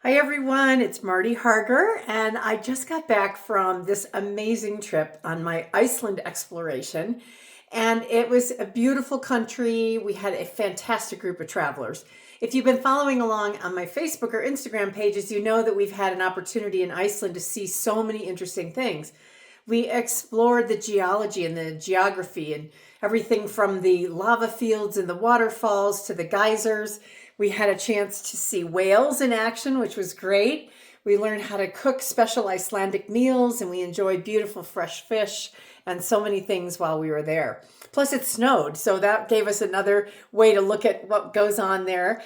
Hi everyone, it's Marty Harger, and I just got back from this amazing trip on my Iceland exploration. And it was a beautiful country. We had a fantastic group of travelers. If you've been following along on my Facebook or Instagram pages, you know that we've had an opportunity in Iceland to see so many interesting things. We explored the geology and the geography and everything from the lava fields and the waterfalls to the geysers. We had a chance to see whales in action, which was great. We learned how to cook special Icelandic meals and we enjoyed beautiful fresh fish and so many things while we were there. Plus, it snowed, so that gave us another way to look at what goes on there.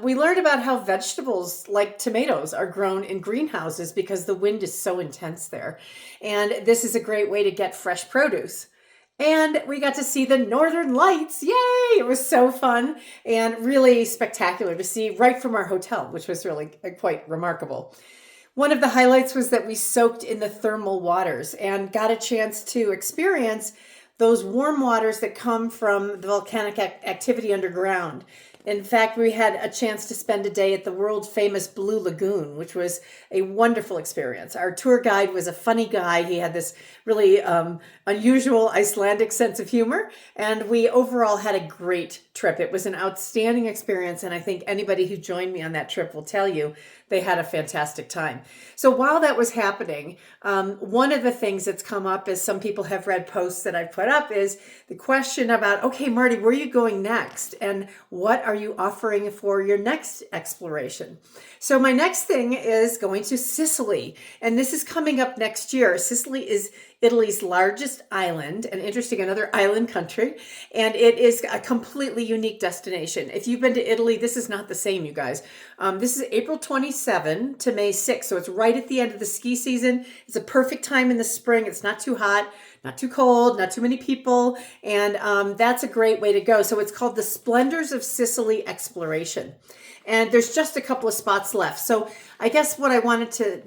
We learned about how vegetables like tomatoes are grown in greenhouses because the wind is so intense there. And this is a great way to get fresh produce. And we got to see the Northern Lights. Yay! It was so fun and really spectacular to see right from our hotel, which was really quite remarkable. One of the highlights was that we soaked in the thermal waters and got a chance to experience those warm waters that come from the volcanic activity underground. In fact, we had a chance to spend a day at the world famous Blue Lagoon, which was a wonderful experience. Our tour guide was a funny guy. He had this really unusual Icelandic sense of humor, and we overall had a great trip. It was an outstanding experience, and I think anybody who joined me on that trip will tell you they had a fantastic time. So while that was happening, one of the things that's come up, as some people have read posts that I've put up, is the question about, okay, Marty, where are you going next? And what are you offering for your next exploration? So my next thing is going to Sicily, and this is coming up next year. Sicily is Italy's largest island, and interesting, another island country, and it is a completely unique destination. If you've been to Italy, this is not the same, you guys. This is April 27 to May 6, so it's right at the end of the ski season. It's a perfect time in the spring. It's not too hot, not too cold, not too many people, and that's a great way to go. So it's called the Splendors of Sicily Exploration. And there's just a couple of spots left. So I guess what I wanted to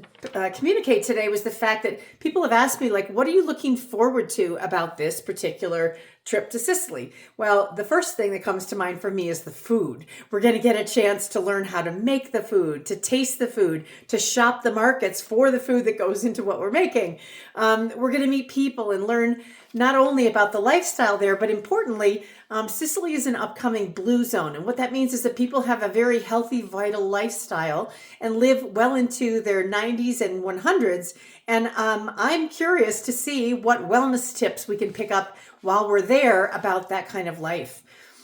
communicate today was the fact that people have asked me, like, what are you looking forward to about this particular trip to Sicily? Well, the first thing that comes to mind for me is the food. We're going to get a chance to learn how to make the food, to taste the food, to shop the markets for the food that goes into what we're making. We're going to meet people and learn not only about the lifestyle there, but importantly, Sicily is an upcoming blue zone. And what that means is that people have a very healthy, vital lifestyle and live well into their 90s and 100s. And I'm curious to see what wellness tips we can pick up while we're there about that kind of life.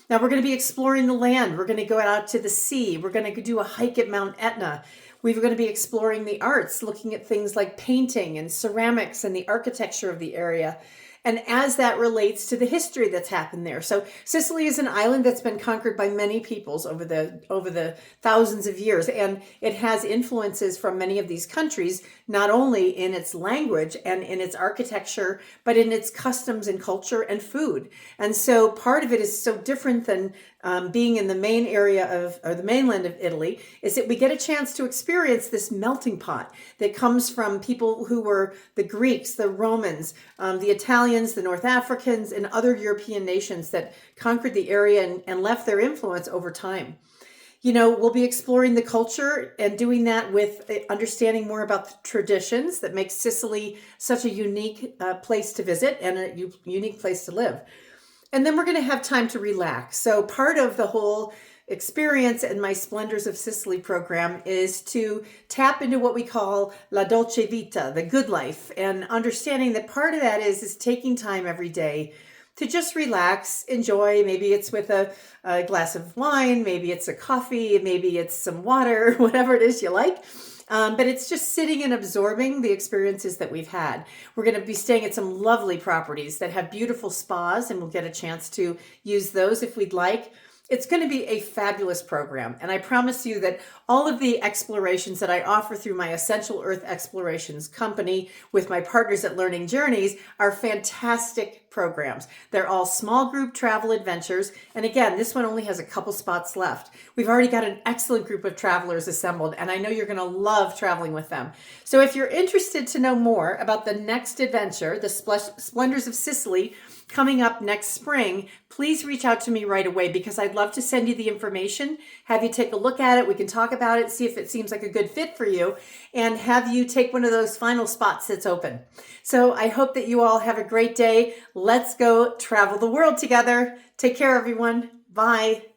Now, we're going to be exploring the land. We're going to go out to the sea. We're going to do a hike at Mount Etna. We're going to be exploring the arts, looking at things like painting and ceramics and the architecture of the area. And as that relates to the history that's happened there. So Sicily is an island that's been conquered by many peoples over the thousands of years. And it has influences from many of these countries, not only in its language and in its architecture, but in its customs and culture and food. And so part of it is so different than being in the main area or the mainland of Italy, is that we get a chance to experience this melting pot that comes from people who were the Greeks, the Romans, the Italians, the North Africans, and other European nations that conquered the area and left their influence over time. You know, we'll be exploring the culture and doing that with understanding more about the traditions that make Sicily such a unique place to visit and a unique place to live. And then we're going to have time to relax. So part of the whole experience in my Splendors of Sicily program is to tap into what we call la dolce vita, the good life, and understanding that part of that is taking time every day to just relax, enjoy. Maybe it's with a glass of wine, maybe it's a coffee, maybe it's some water, whatever it is you like. But it's just sitting and absorbing the experiences that we've had. We're going to be staying at some lovely properties that have beautiful spas, and we'll get a chance to use those if we'd like. It's going to be a fabulous program. And I promise you that all of the explorations that I offer through my Essential Earth Explorations company with my partners at Learning Journeys are fantastic programs. They're all small group travel adventures. And again, this one only has a couple spots left. We've already got an excellent group of travelers assembled, and I know you're going to love traveling with them. So if you're interested to know more about the next adventure, the Splendors of Sicily, coming up next spring, please reach out to me right away, because I'd love to send you the information, have you take a look at it. We can talk about it, see if it seems like a good fit for you, and have you take one of those final spots that's open. So I hope that you all have a great day. Let's go travel the world together. Take care, everyone. Bye.